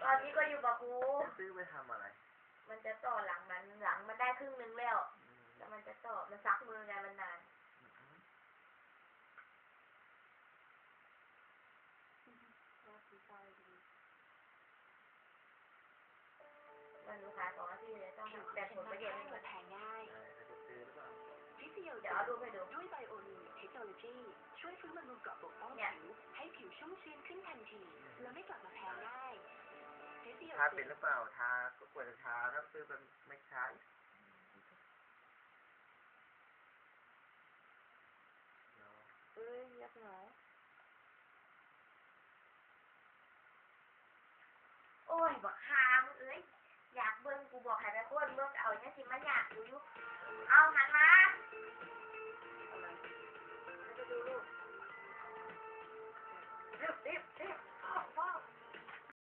อนนี้ก็อยู่กับครูซื้อไปทำอะไรมันจะต่อหลังมันได้ครึ่งนึงแล้วแล้วมันจะต่อมันซักมือไงมันนานมันลูกค้าของที่ต้องแต่ผลประโยชน์ไม่เหมือนแพงง่ายเดี๋ยวเอารูปให้ดูด้วยไบโอนิวเทคโนโลยีช่วยฟื้นบำรุงเกราะปกป้องผิวให้ผิวชุ่มชื้นขึ้นทันทีและไม่กลับมาแพ้ง่ายทาเป็นหรือเปล่าทาก็ควรจะทาถ้าซื้อเป็นไม่ใช้ยับหนอโอ้ยบักฮามอยากเบิ้งกูบอกให้ไปโค่นเบิ้งเอาเนี่ยสิมันอยากกูยุเอาหันมา